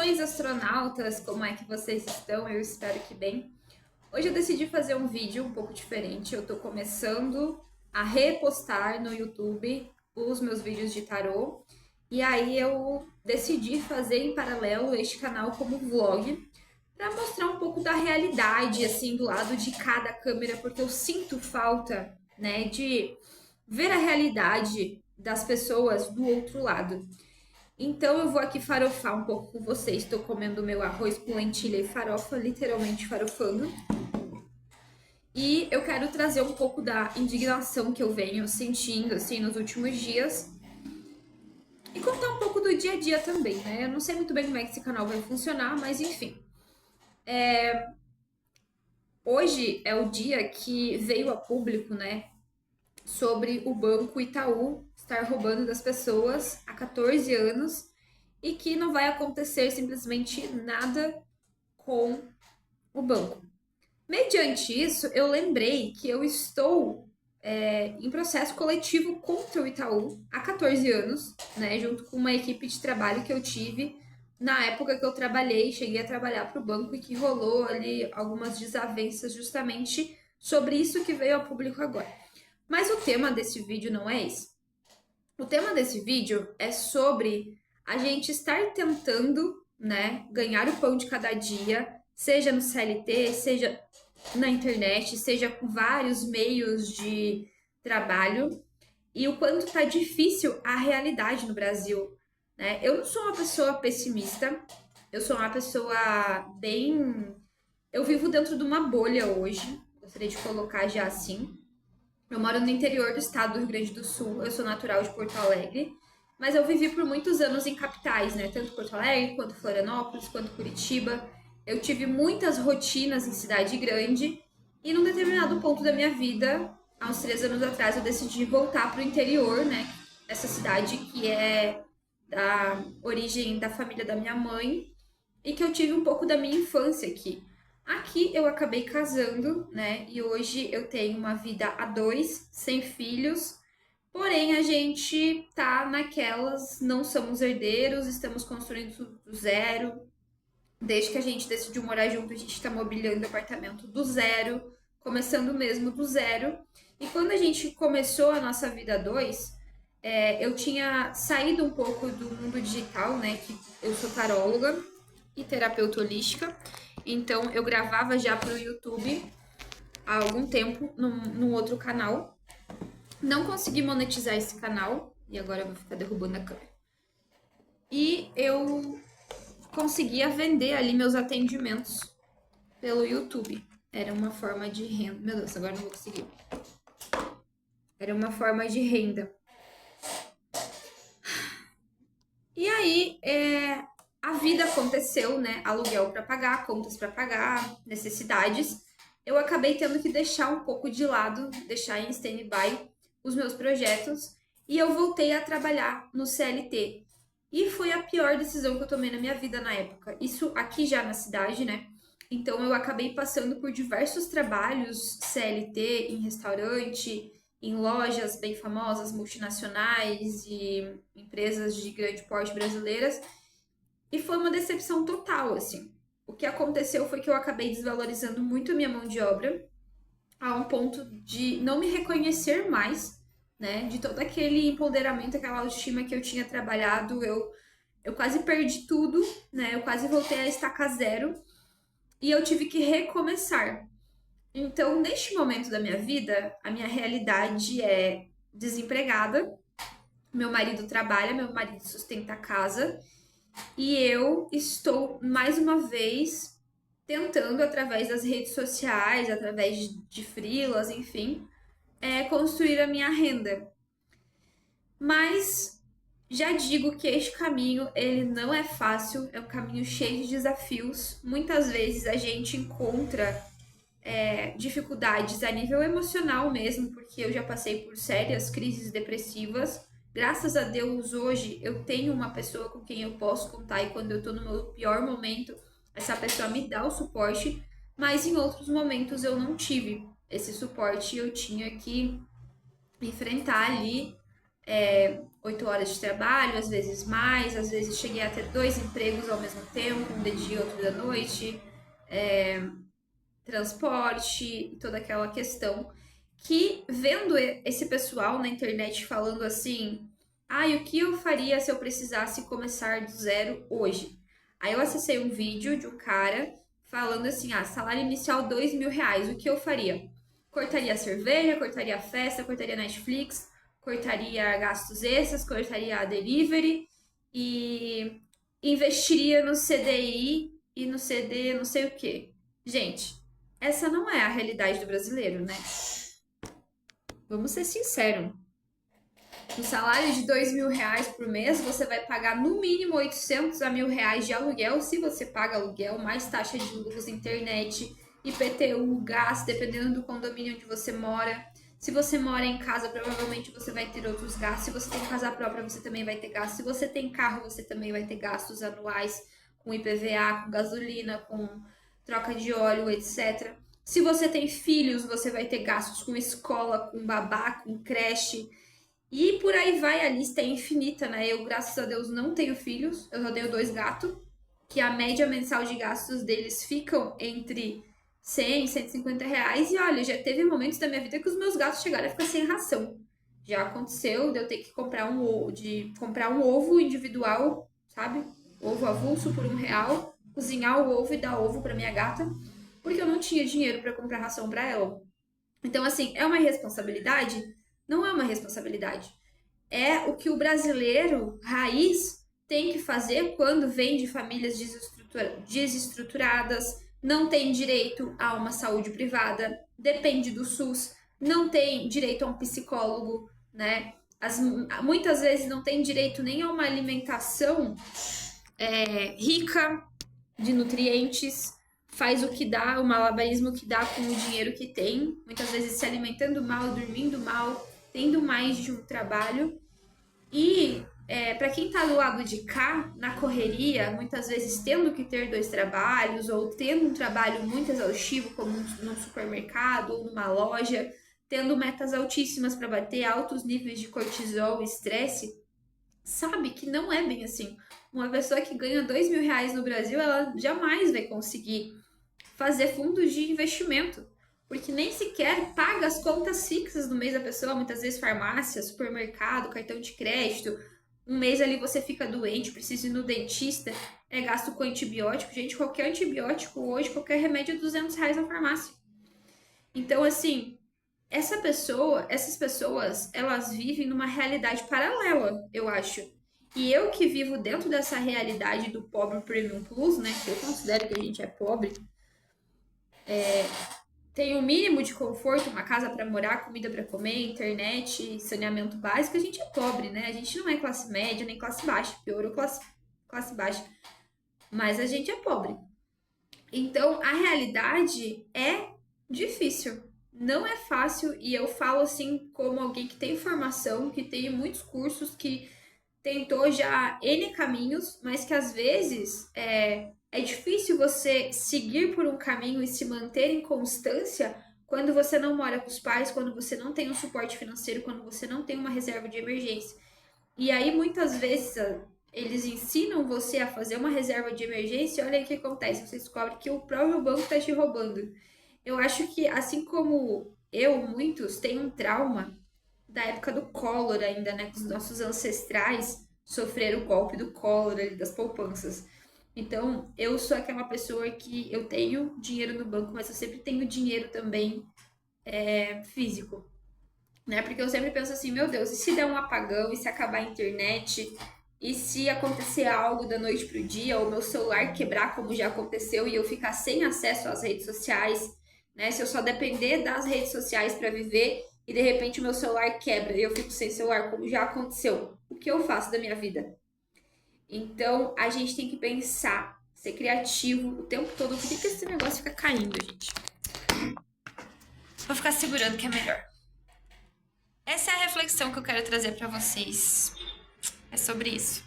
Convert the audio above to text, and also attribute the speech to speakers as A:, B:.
A: Saudações, astronautas! Como é que vocês estão? Eu espero que bem. Hoje eu decidi fazer um vídeo um pouco diferente. Eu tô começando a repostar no YouTube os meus vídeos de tarô. E aí eu decidi fazer em paralelo este canal como vlog para mostrar um pouco da realidade, assim, do lado de cada câmera, porque eu sinto falta, né, de ver a realidade das pessoas do outro lado. Então eu vou aqui farofar um pouco com vocês. Estou comendo meu arroz com lentilha e farofa, literalmente farofando. E eu quero trazer um pouco da indignação que eu venho sentindo assim nos últimos dias e contar um pouco do dia a dia também, né? Eu não sei muito bem como é que esse canal vai funcionar, mas enfim. Hoje é o dia que veio a público, né, sobre o Banco Itaú estar roubando das pessoas há 14 anos e que não vai acontecer simplesmente nada com o banco. Mediante isso, eu lembrei que eu estou em processo coletivo contra o Itaú há 14 anos, né, junto com uma equipe de trabalho que eu tive na época que eu trabalhei, cheguei a trabalhar para o banco e que rolou ali algumas desavenças justamente sobre isso que veio ao público agora. Mas o tema desse vídeo não é esse. O tema desse vídeo é sobre a gente estar tentando, né, ganhar o pão de cada dia, seja no CLT, seja na internet, seja com vários meios de trabalho, e o quanto tá difícil a realidade no Brasil, né? Eu não sou uma pessoa pessimista, eu sou uma pessoa bem. Eu vivo dentro de uma bolha hoje, gostaria de colocar já assim. Eu moro no interior do estado do Rio Grande do Sul, eu sou natural de Porto Alegre, mas eu vivi por muitos anos em capitais, né? Tanto Porto Alegre, quanto Florianópolis, quanto Curitiba. Eu tive muitas rotinas em cidade grande e num determinado ponto da minha vida, há uns 3 anos atrás, eu decidi voltar para o interior, né? Essa cidade que é da origem da família da minha mãe e que eu tive um pouco da minha infância aqui. Aqui eu acabei casando, né? E hoje eu tenho uma vida a dois, sem filhos. Porém, a gente tá naquelas, não somos herdeiros, estamos construindo tudo do zero. Desde que a gente decidiu morar junto, a gente tá mobiliando o apartamento do zero, começando mesmo do zero. E quando a gente começou a nossa vida a dois, eu tinha saído um pouco do mundo digital, né? Que eu sou taróloga e terapeuta holística. Então eu gravava já para o YouTube há algum tempo num outro canal. Não consegui monetizar esse canal e agora eu vou ficar derrubando a câmera. E eu conseguia vender ali meus atendimentos pelo YouTube. Era uma forma de renda. Meu Deus, agora não vou conseguir. Era uma forma de renda. E aí, a vida aconteceu, né? Aluguel para pagar, contas para pagar, necessidades. Eu acabei tendo que deixar um pouco de lado, deixar em stand-by os meus projetos e eu voltei a trabalhar no CLT. E foi a pior decisão que eu tomei na minha vida na época. Isso aqui já na cidade, né? Então eu acabei passando por diversos trabalhos CLT em restaurante, em lojas bem famosas, multinacionais e empresas de grande porte brasileiras. E foi uma decepção total, assim. O que aconteceu foi que eu acabei desvalorizando muito a minha mão de obra, a um ponto de não me reconhecer mais, né? De todo aquele empoderamento, aquela autoestima que eu tinha trabalhado, eu quase perdi tudo, né? Eu quase voltei a estaca zero e eu tive que recomeçar. Então, neste momento da minha vida, a minha realidade é desempregada, meu marido trabalha, meu marido sustenta a casa e eu estou mais uma vez tentando, através das redes sociais, através de freelas, enfim, construir a minha renda. Mas já digo que este caminho ele não é fácil, é um caminho cheio de desafios. Muitas vezes a gente encontra dificuldades a nível emocional mesmo, porque eu já passei por sérias crises depressivas. Graças a Deus, hoje eu tenho uma pessoa com quem eu posso contar e quando eu tô no meu pior momento, essa pessoa me dá o suporte, mas em outros momentos eu não tive esse suporte e eu tinha que enfrentar ali 8 horas de trabalho, às vezes mais, às vezes cheguei a ter 2 empregos ao mesmo tempo, um de dia e outro da noite, transporte e toda aquela questão. Que vendo esse pessoal na internet falando assim, o que eu faria se eu precisasse começar do zero hoje? Aí eu acessei um vídeo de um cara falando assim, salário inicial R$ 2.000, o que eu faria? Cortaria a cerveja, cortaria a festa, cortaria a Netflix, cortaria gastos extras, cortaria a delivery e investiria no CDI e no CD não sei o que. Gente, essa não é a realidade do brasileiro, né? Vamos ser sinceros. Um salário de R$ 2.000 por mês, você vai pagar no mínimo 800 a R$ 1.000 de aluguel, se você paga aluguel, mais taxa de luz, internet, IPTU, gás, dependendo do condomínio onde você mora. Se você mora em casa, provavelmente você vai ter outros gastos. Se você tem casa própria, você também vai ter gastos. Se você tem carro, você também vai ter gastos anuais com IPVA, com gasolina, com troca de óleo, etc. Se você tem filhos, você vai ter gastos com escola, com babá, com creche. E por aí vai, a lista é infinita, né? Eu, graças a Deus, não tenho filhos, eu só tenho 2 gatos, que a média mensal de gastos deles ficam entre 100 e R$ 150. E olha, já teve momentos da minha vida que os meus gatos chegaram a ficar sem ração. Já aconteceu de eu ter que comprar um ovo individual, sabe? Ovo avulso por R$ 1, cozinhar o ovo e dar ovo para minha gata, porque eu não tinha dinheiro para comprar ração para ela. Então, assim, é uma irresponsabilidade? Não é uma responsabilidade. É o que o brasileiro raiz tem que fazer quando vem de famílias desestruturadas, não tem direito a uma saúde privada, depende do SUS, não tem direito a um psicólogo, né? Muitas vezes não tem direito nem a uma alimentação rica de nutrientes, faz o que dá, o malabarismo que dá com o dinheiro que tem, muitas vezes se alimentando mal, dormindo mal, tendo mais de um trabalho. E para quem está do lado de cá, na correria, muitas vezes tendo que ter 2 trabalhos, ou tendo um trabalho muito exaustivo, como num supermercado ou numa loja, tendo metas altíssimas para bater, altos níveis de cortisol e estresse, sabe que não é bem assim. Uma pessoa que ganha R$ 2.000 no Brasil, ela jamais vai conseguir fazer fundos de investimento, porque nem sequer paga as contas fixas do mês da pessoa, muitas vezes farmácia, supermercado, cartão de crédito. Um mês ali você fica doente, precisa ir no dentista, gasto com antibiótico. Gente, qualquer antibiótico hoje, qualquer remédio é R$ 200 na farmácia. Então, assim, essas pessoas, elas vivem numa realidade paralela, eu acho. E eu que vivo dentro dessa realidade do pobre premium plus, né, que eu considero que a gente é pobre, tem o mínimo de conforto, uma casa para morar, comida para comer, internet, saneamento básico, a gente é pobre, né? A gente não é classe média nem classe baixa, piorou classe baixa, mas a gente é pobre. Então, a realidade é difícil. Não é fácil, e eu falo assim como alguém que tem formação, que tem muitos cursos, que tentou já N caminhos, mas que às vezes é difícil você seguir por um caminho e se manter em constância quando você não mora com os pais, quando você não tem um suporte financeiro, quando você não tem uma reserva de emergência. E aí, muitas vezes, eles ensinam você a fazer uma reserva de emergência e olha aí o que acontece. Você descobre que o próprio banco está te roubando. Eu acho que, assim como eu, muitos têm um trauma da época do Collor ainda, né? Que os nossos ancestrais sofreram o golpe do Collor ali, das poupanças. Então, eu sou aquela pessoa que eu tenho dinheiro no banco, mas eu sempre tenho dinheiro também físico, né? Porque eu sempre penso assim, meu Deus, e se der um apagão, e se acabar a internet, e se acontecer algo da noite pro dia, ou meu celular quebrar, como já aconteceu, e eu ficar sem acesso às redes sociais, né? Se eu só depender das redes sociais para viver e de repente o meu celular quebra e eu fico sem celular, como já aconteceu, o que eu faço da minha vida? Então, a gente tem que pensar, ser criativo o tempo todo. Por que esse negócio fica caindo, gente? Vou ficar segurando que é melhor. Essa é a reflexão que eu quero trazer para vocês. É sobre isso.